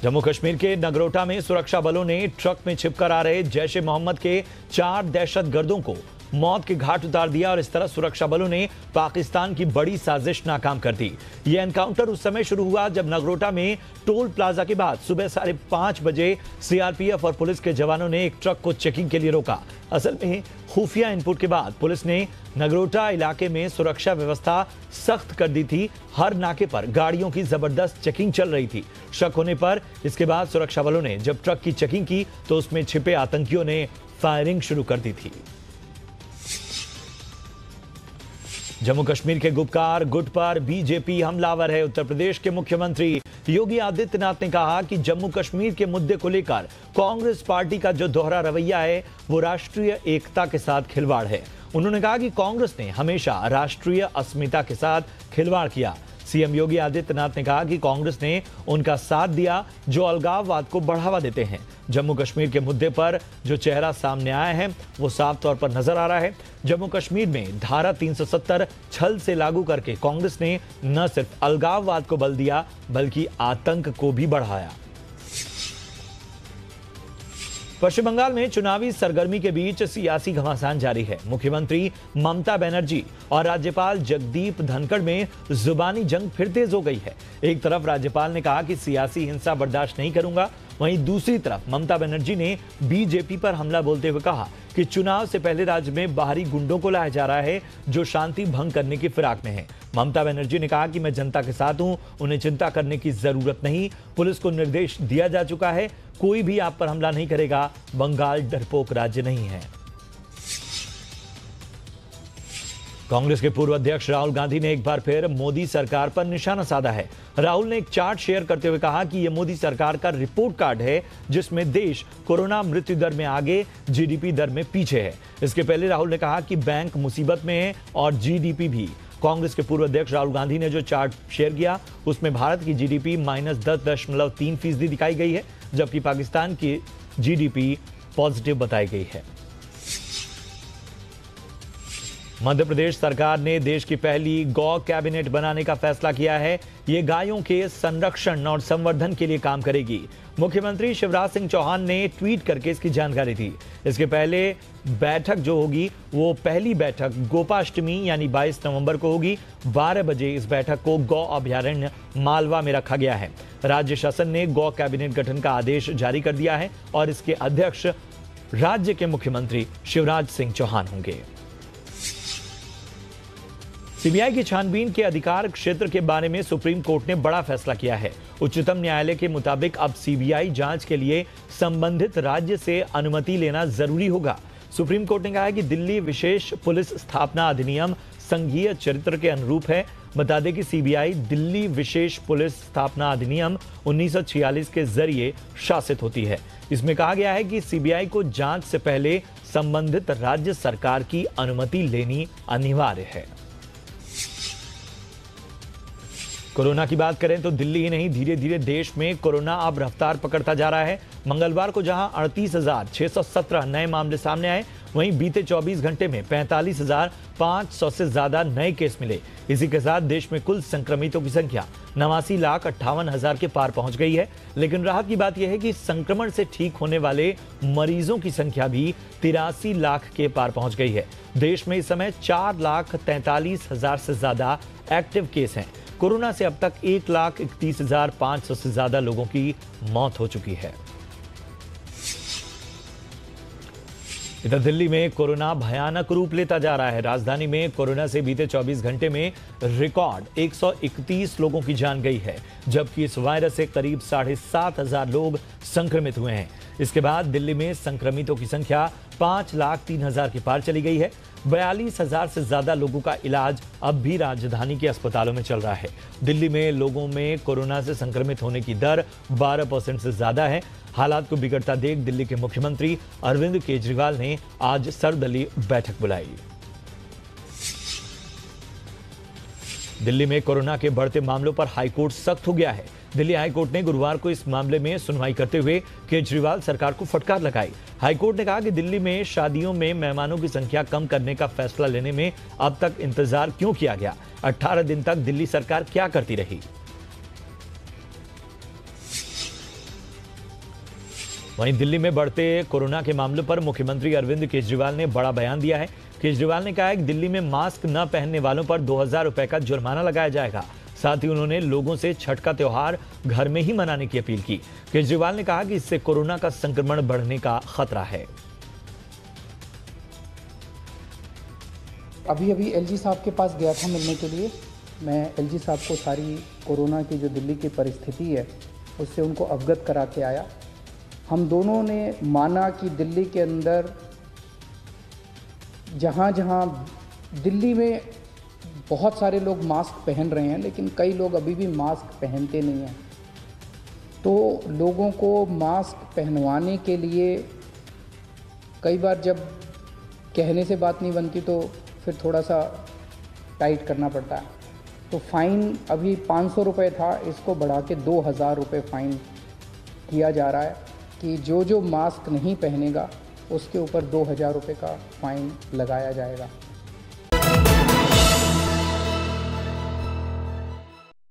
जम्मू कश्मीर के नगरोटा में सुरक्षा बलों ने ट्रक में छिपकर आ रहे जैश ए मोहम्मद के 4 दहशतगर्दों को मौत के घाट उतार दिया और इस तरह सुरक्षा बलों ने पाकिस्तान की बड़ी साजिश नाकाम कर दी। यह एनकाउंटर उस समय शुरू हुआ जब नगरोटा में टोल प्लाजा के बाद सुबह 5:30 बजे सीआरपीएफ और पुलिस के जवानों ने एक ट्रक को चेकिंग के लिए रोका। असल में खुफिया इनपुट के बाद पुलिस ने नगरोटा इलाके में सुरक्षा व्यवस्था सख्त कर दी थी। हर नाके पर गाड़ियों की जबरदस्त चेकिंग चल रही थी। शक होने पर इसके बाद सुरक्षा बलों ने जब ट्रक की चेकिंग की तो उसमें छिपे आतंकियों ने फायरिंग शुरू कर दी थी। जम्मू कश्मीर के गुपकार गुट पर बीजेपी हमलावर है। उत्तर प्रदेश के मुख्यमंत्री योगी आदित्यनाथ ने कहा कि जम्मू कश्मीर के मुद्दे को लेकर कांग्रेस पार्टी का जो दोहरा रवैया है वो राष्ट्रीय एकता के साथ खिलवाड़ है। उन्होंने कहा कि कांग्रेस ने हमेशा राष्ट्रीय अस्मिता के साथ खिलवाड़ किया। सीएम योगी आदित्यनाथ ने कहा कि कांग्रेस ने उनका साथ दिया जो अलगाववाद को बढ़ावा देते हैं। जम्मू कश्मीर के मुद्दे पर जो चेहरा सामने आया है वो साफ तौर पर नजर आ रहा है। जम्मू कश्मीर में धारा 370 छल से लागू करके कांग्रेस ने न सिर्फ अलगाववाद को बल दिया बल्कि आतंक को भी बढ़ाया। पश्चिम बंगाल में चुनावी सरगर्मी के बीच सियासी घमासान जारी है। मुख्यमंत्री ममता बनर्जी और राज्यपाल जगदीप धनखड़ में जुबानी जंग फिर तेज हो गई है। एक तरफ राज्यपाल ने कहा कि सियासी हिंसा बर्दाश्त नहीं करूंगा, वहीं दूसरी तरफ ममता बनर्जी ने बीजेपी पर हमला बोलते हुए कहा कि चुनाव से पहले राज्य में बाहरी गुंडों को लाया जा रहा है जो शांति भंग करने की फिराक में है। ममता बनर्जी ने कहा कि मैं जनता के साथ हूं, उन्हें चिंता करने की जरूरत नहीं। पुलिस को निर्देश दिया जा चुका है, कोई भी आप पर हमला नहीं करेगा। बंगाल डरपोक राज्य नहीं है। कांग्रेस के पूर्व अध्यक्ष राहुल गांधी ने एक बार फिर मोदी सरकार पर निशाना साधा है। राहुल ने एक चार्ट शेयर करते हुए कहा कि यह मोदी सरकार का रिपोर्ट कार्ड है जिसमें देश कोरोना मृत्यु दर में आगे, जीडीपी दर में पीछे है। इसके पहले राहुल ने कहा कि बैंक मुसीबत में है और जीडीपी भी। कांग्रेस के पूर्व अध्यक्ष राहुल गांधी ने जो चार्ट शेयर किया उसमें भारत की जीडीपी -10.3% दिखाई गई है, जबकि पाकिस्तान की जीडीपी पॉजिटिव बताई गई है। मध्य प्रदेश सरकार ने देश की पहली गौ कैबिनेट बनाने का फैसला किया है। ये गायों के संरक्षण और संवर्धन के लिए काम करेगी। मुख्यमंत्री शिवराज सिंह चौहान ने ट्वीट करके इसकी जानकारी दी। इसके पहले बैठक जो होगी वो पहली बैठक गोपाष्टमी यानी 22 नवंबर को होगी। 12 बजे इस बैठक को गौ अभयारण्य मालवा में रखा गया है। राज्य शासन ने गौ कैबिनेट गठन का आदेश जारी कर दिया है और इसके अध्यक्ष राज्य के मुख्यमंत्री शिवराज सिंह चौहान होंगे। सीबीआई की छानबीन के अधिकार क्षेत्र के बारे में सुप्रीम कोर्ट ने बड़ा फैसला किया है। उच्चतम न्यायालय के मुताबिक अब सीबीआई जांच के लिए संबंधित राज्य से अनुमति लेना जरूरी होगा। सुप्रीम कोर्ट ने कहा है कि दिल्ली विशेष पुलिस स्थापना अधिनियम संघीय चरित्र के अनुरूप है। बता दें कि सीबीआई दिल्ली विशेष पुलिस स्थापना अधिनियम 1946 के जरिए शासित होती है। इसमें कहा गया है कि सीबीआई को जांच से पहले संबंधित राज्य सरकार की अनुमति लेनी अनिवार्य है। कोरोना की बात करें तो दिल्ली ही नहीं, धीरे धीरे देश में कोरोना अब रफ्तार पकड़ता जा रहा है। मंगलवार को जहां 38,617 नए मामले सामने आए, वहीं बीते 24 घंटे में 45,500 से ज्यादा नए केस मिले। इसी के साथ देश में कुल संक्रमितों की संख्या 89,58,000 के पार पहुंच गई है। लेकिन राहत की बात यह है कि संक्रमण से ठीक होने वाले मरीजों की संख्या भी 83 लाख के पार पहुंच गई है। देश में इस समय 4,43,000 से ज्यादा एक्टिव केस हैं। कोरोना से अब तक 1,31,500 से ज्यादा लोगों की मौत हो चुकी है। इधर दिल्ली में कोरोना भयानक रूप लेता जा रहा है। राजधानी में कोरोना से बीते 24 घंटे में रिकॉर्ड 131 लोगों की जान गई है, जबकि इस वायरस से करीब 7,500 लोग संक्रमित हुए हैं। इसके बाद दिल्ली में संक्रमितों की संख्या 5,03,000 के पार चली गई है। 42,000 से ज्यादा लोगों का इलाज अब भी राजधानी के अस्पतालों में चल रहा है। दिल्ली में लोगों में कोरोना से संक्रमित होने की दर 12% से ज्यादा है। हालात को बिगड़ता देख दिल्ली के मुख्यमंत्री अरविंद केजरीवाल ने आज सर्वदलीय बैठक बुलाई। दिल्ली में कोरोना के बढ़ते मामलों पर हाईकोर्ट सख्त हो गया है। दिल्ली हाईकोर्ट ने गुरुवार को इस मामले में सुनवाई करते हुए केजरीवाल सरकार को फटकार लगाई। हाईकोर्ट ने कहा कि दिल्ली में शादियों में मेहमानों की संख्या कम करने का फैसला लेने में अब तक इंतजार क्यों किया गया? 18 दिन तक दिल्ली सरकार क्या करती रही? वहीं दिल्ली में बढ़ते कोरोना के मामलों पर मुख्यमंत्री अरविंद केजरीवाल ने बड़ा बयान दिया है। केजरीवाल ने कहा है कि दिल्ली में मास्क न पहनने वालों पर 2000 रुपए का जुर्माना लगाया जाएगा। साथ ही उन्होंने लोगों से छठ का त्योहार घर में ही मनाने की अपील की। केजरीवाल ने कहा कि इससे कोरोना का संक्रमण बढ़ने का खतरा है। अभी एलजी साहब के पास गया था मिलने के लिए। मैं एलजी साहब को सारी कोरोना की जो दिल्ली की परिस्थिति है उससे उनको अवगत करा के आया। हम दोनों ने माना कि दिल्ली के अंदर जहाँ दिल्ली में बहुत सारे लोग मास्क पहन रहे हैं, लेकिन कई लोग अभी भी मास्क पहनते नहीं हैं। तो लोगों को मास्क पहनवाने के लिए कई बार जब कहने से बात नहीं बनती तो फिर थोड़ा सा टाइट करना पड़ता है। तो फ़ाइन अभी 500 रुपये था, इसको बढ़ा के 2000 रुपये फ़ाइन किया जा रहा है कि जो मास्क नहीं पहनेगा उसके ऊपर 2000 रुपये का फ़ाइन लगाया जाएगा।